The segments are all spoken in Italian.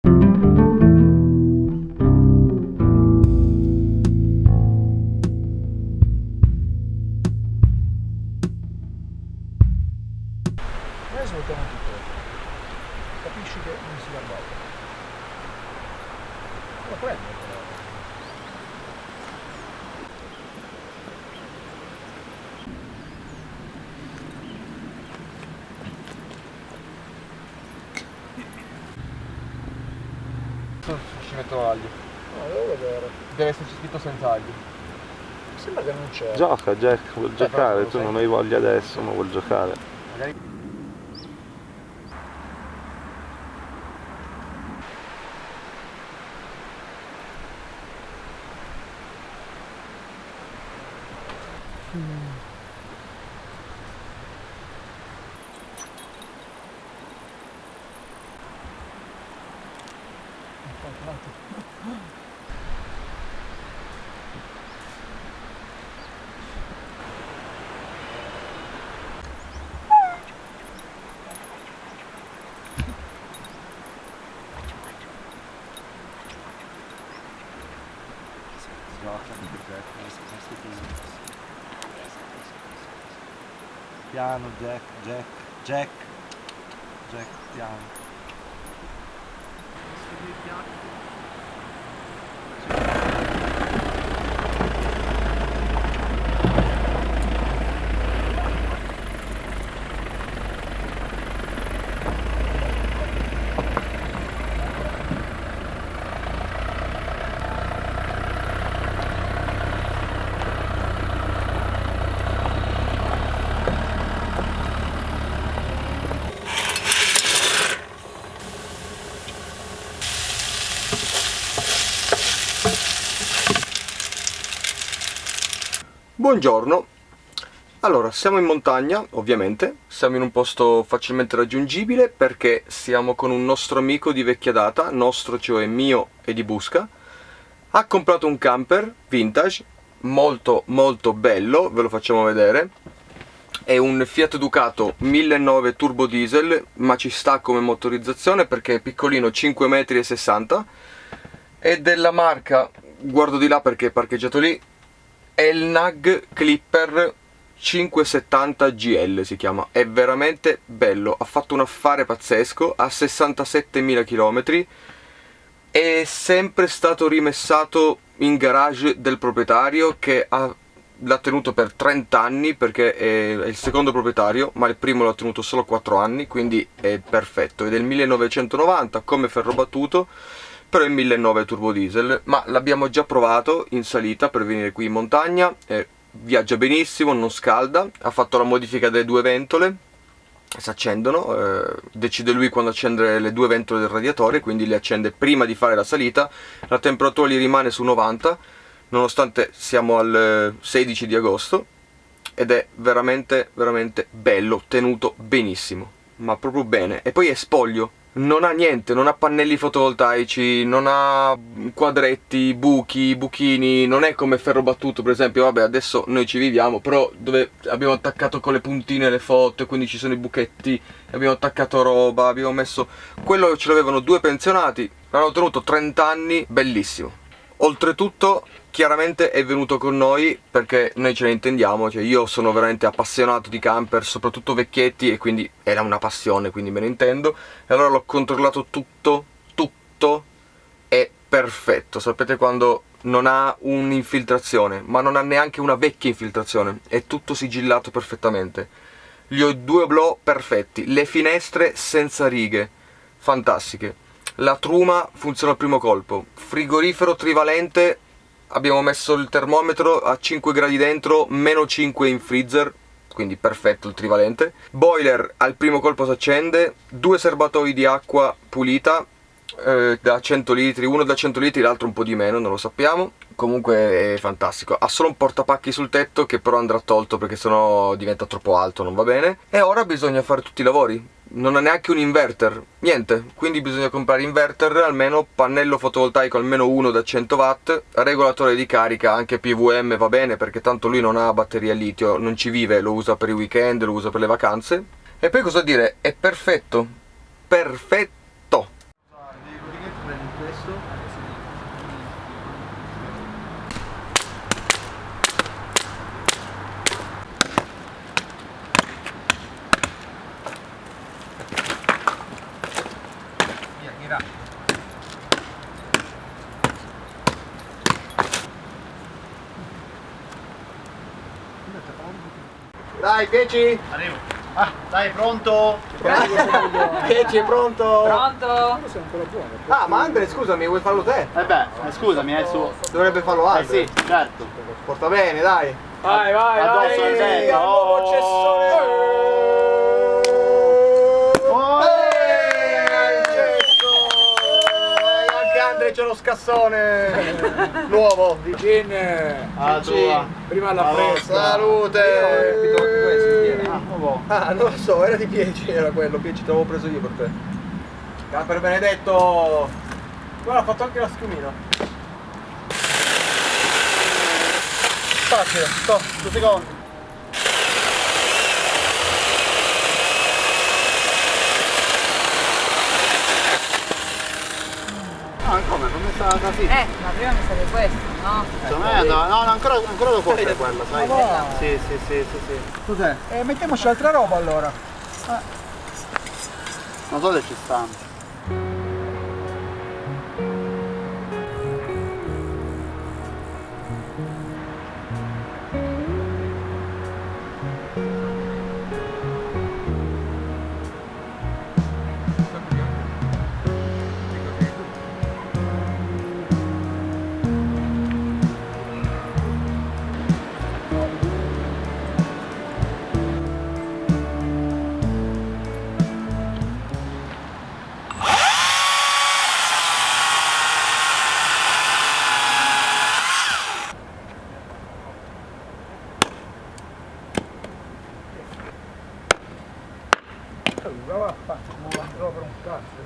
Noi svoltiamo tutto, capisci che non si guarda. Lo prendo però. Ci metto l'aglio. No, devo vedere. Deve esserci scritto senza aglio. Mi sembra che non c'è. Gioca Jack, vuol giocare, tu non hai voglia adesso, ma vuol giocare. Magari... Piano Jack, Jack, piano. Buongiorno, allora siamo in montagna ovviamente, siamo in un posto facilmente raggiungibile perché siamo con un nostro amico di vecchia data, nostro cioè mio e di Busca. Ha comprato un camper vintage, molto molto bello, ve lo facciamo vedere. È un Fiat Ducato 1900 turbo diesel, ma ci sta come motorizzazione perché è piccolino, 5,60 m. È della marca, guardo di là perché è parcheggiato lì, Elnag Clipper 570 GL si chiama. È veramente bello, ha fatto un affare pazzesco, ha 67.000 km, è sempre stato rimessato in garage del proprietario che l'ha tenuto per 30 anni perché è il secondo proprietario, ma il primo l'ha tenuto solo 4 anni, quindi è perfetto. È del 1990 come ferro battuto, però è 1900 turbo diesel, ma l'abbiamo già provato in salita per venire qui in montagna, viaggia benissimo, non scalda, ha fatto la modifica delle due ventole, si accendono, decide lui quando accendere le due ventole del radiatore, quindi le accende prima di fare la salita, la temperatura gli rimane su 90, nonostante siamo al 16 di agosto, ed è veramente veramente bello, tenuto benissimo, ma proprio bene. E poi è spoglio, non ha niente, non ha pannelli fotovoltaici, non ha quadretti, buchi, buchini, non è come ferro battuto per esempio, vabbè adesso noi ci viviamo, però dove abbiamo attaccato con le puntine le foto e quindi ci sono i buchetti, abbiamo attaccato roba, abbiamo messo... Quello ce l'avevano due pensionati, l'hanno tenuto 30 anni, bellissimo. Oltretutto chiaramente è venuto con noi perché noi ce ne intendiamo, cioè io sono veramente appassionato di camper, soprattutto vecchietti, e quindi era una passione, quindi me ne intendo, e allora l'ho controllato tutto, è perfetto. Sapete quando non ha un'infiltrazione, ma non ha neanche una vecchia infiltrazione, è tutto sigillato perfettamente, gli ho due oblò perfetti, le finestre senza righe, fantastiche. La truma funziona al primo colpo, frigorifero trivalente, abbiamo messo il termometro a 5 gradi dentro, meno 5 in freezer, quindi perfetto il trivalente. Boiler al primo colpo si accende, due serbatoi di acqua pulita da 100 litri, uno da 100 litri, l'altro un po' di meno, non lo sappiamo. Comunque è fantastico, ha solo un portapacchi sul tetto che però andrà tolto perché sennò diventa troppo alto, non va bene. E ora bisogna fare tutti i lavori, non ha neanche un inverter, niente, quindi bisogna comprare inverter, almeno pannello fotovoltaico almeno uno da 100 watt, regolatore di carica, anche PWM va bene perché tanto lui non ha batteria a litio, non ci vive, lo usa per i weekend, lo usa per le vacanze. E poi cosa dire, è perfetto, perfetto. Dei rubinetti adesso? Via, gira. Dai, Pieci! Arrivo. Ah, dai, pronto? Pieci, è pronto? Pronto? Ah, ma Andre, scusami, vuoi farlo te? Scusami, è su. Dovrebbe farlo Andre. Sì, certo. Porta bene, dai. Vai, vai, Addosso vai. al secco. al nuovo cessone. Il cesso. Anche Andre c'è lo scassone nuovo. Gin, Alla tua. prima alla fresca. Salute. Vabbè. Ah, non lo so, era di Pieci, era quello. Pieci te l'avevo preso io per te. Per Benedetto. Guarda, ha fatto anche la schiumina. Facile, sto, 2 secondi. Ah, come? Non mi sta così. Ma prima mi sa che questo, no? Secondo me andava. No, ancora lo può fare quella, sai? va. Sì. Cos'è? Mettiamoci altra roba allora. Non so se ci stanno. Va, faccio una roba per un cazzo.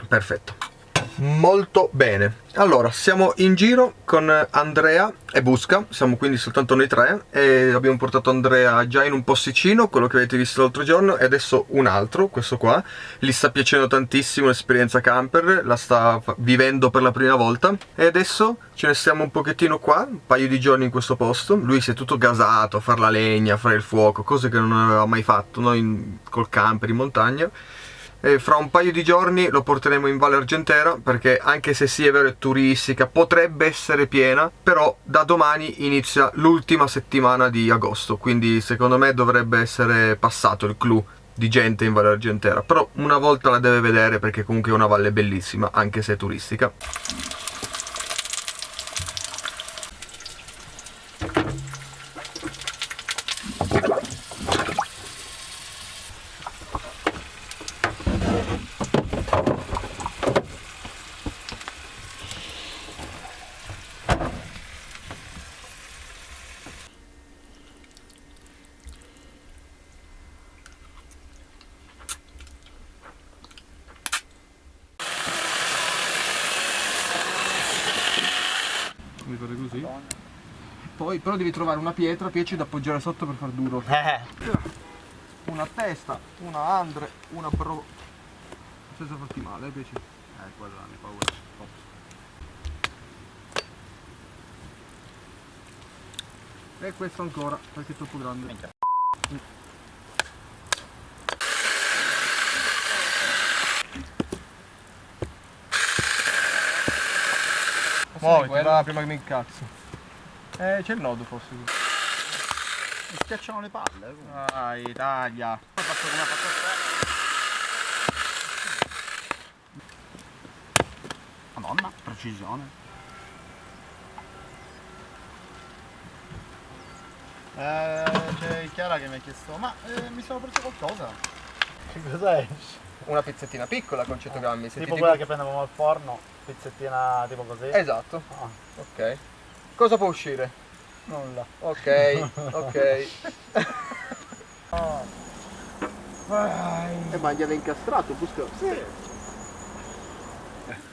Perfetto. Molto bene. Allora, siamo in giro con Andrea e Busca, siamo quindi soltanto noi tre e abbiamo portato Andrea già in un posticino, quello che avete visto l'altro giorno, e adesso un altro, questo qua. Gli sta piacendo tantissimo l'esperienza camper, la sta vivendo per la prima volta e adesso ce ne stiamo un pochettino qua, un paio di giorni in questo posto. Lui si è tutto gasato a fare la legna, a fare il fuoco, cose che non aveva mai fatto noi col camper in montagna. E fra un paio di giorni lo porteremo in Valle Argentera, perché anche se sì è vero è turistica, potrebbe essere piena, però da domani inizia l'ultima settimana di agosto, quindi secondo me dovrebbe essere passato il clou di gente in Valle Argentera, però una volta la deve vedere perché comunque è una valle bellissima anche se è turistica. Devi fare così. Poi però devi trovare una pietra da appoggiare sotto per far duro. Una testa, una andre, una pro. Senza farti male, piace. Quella ne paura. E questo ancora, perché è troppo grande. Muoviti, va prima che mi incazzo. C'è il nodo forse. Mi schiacciano le palle. Dai, taglia. Poi faccio come ha fatto a te. Madonna, precisione. C'è Chiara che mi ha chiesto, ma mi sono preso qualcosa. Cos'è? Una pizzettina piccola con 100 grammi. Se Tipo ti quella dico... che prendevamo al forno, pizzettina tipo così. Esatto. Ah, Ok. Cosa può uscire? nulla. Ok, ok. E ma gliel'ha incastrato, Busca? Sì.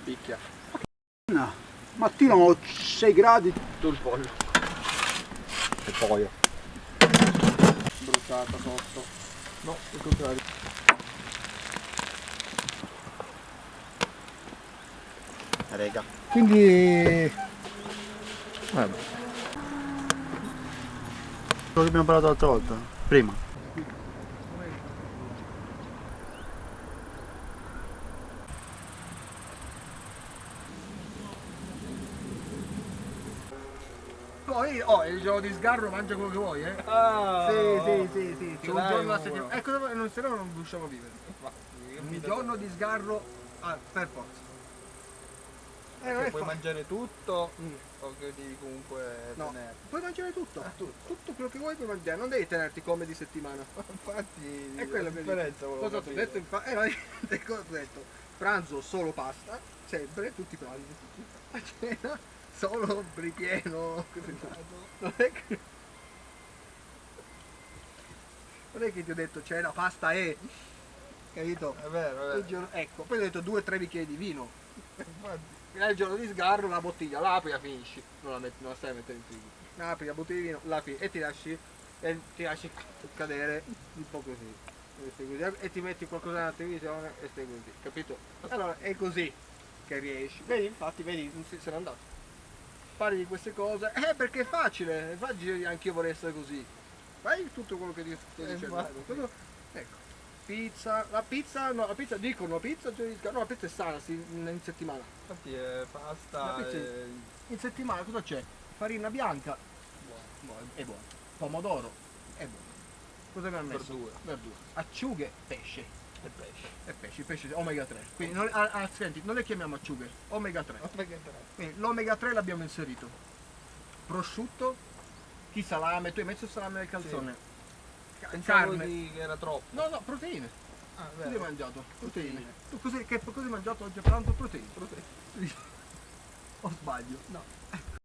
Picchia. No. Mattina ho 6 gradi. Tutto il pollo. E poi. Bruciata sotto. No, il contrario. Rega. Quindi Quello che abbiamo parlato l'altra volta. Prima. poi il giorno di sgarro mangia quello che vuoi, eh? Sì. C'è un giorno a settimana. Ecco, se no non riusciamo a vivere. Un giorno di sgarro per forza. Non è Puoi facile. mangiare tutto o che devi comunque No, tenere? puoi mangiare tutto, tutto quello che vuoi puoi mangiare, non devi tenerti come di settimana. Infatti È quello che differenza dico. Cosa ti ho detto? Cosa ho detto? Pranzo solo pasta, sempre, tutti i pranzi. A cena solo ripieno. Non è che ti ho detto cena, pasta e... Capito? È vero, Il giorno- ecco, poi ho detto 2-3 bicchieri di vino. Il giorno di sgarro la bottiglia la apri e la finisci, non la stai a mettere in frigo. La apri la bottiglia di vino, la finisci e ti lasci cadere un po' così. E stai così, e ti metti qualcosa nella televisione e stai così, capito? Allora è così che riesci. Vedi, infatti, vedi, non se n'è andato. Parli di queste cose, perché è facile anch'io vorrei essere così. Fai tutto quello che ti sto dicendo. Ecco. Pizza, la pizza dicono pizza, no, la pizza è sana, in settimana. Infatti è pasta La pizza in settimana cosa c'è? Farina bianca, è buono. Pomodoro, è buono. Cosa abbiamo messo? Verdura. Acciughe, pesce. E pesce, il pesce omega 3. Quindi senti, non le chiamiamo acciughe, omega 3. Quindi l'omega 3 l'abbiamo inserito. Prosciutto, chi salame, tu hai messo il salame nel calzone. Pensavo Carne. che era troppo. No, proteine. Ah, Cosa hai vero. mangiato? Proteine. Che cosa hai mangiato oggi a pranzo? Proteine. O sbaglio? No. Ecco.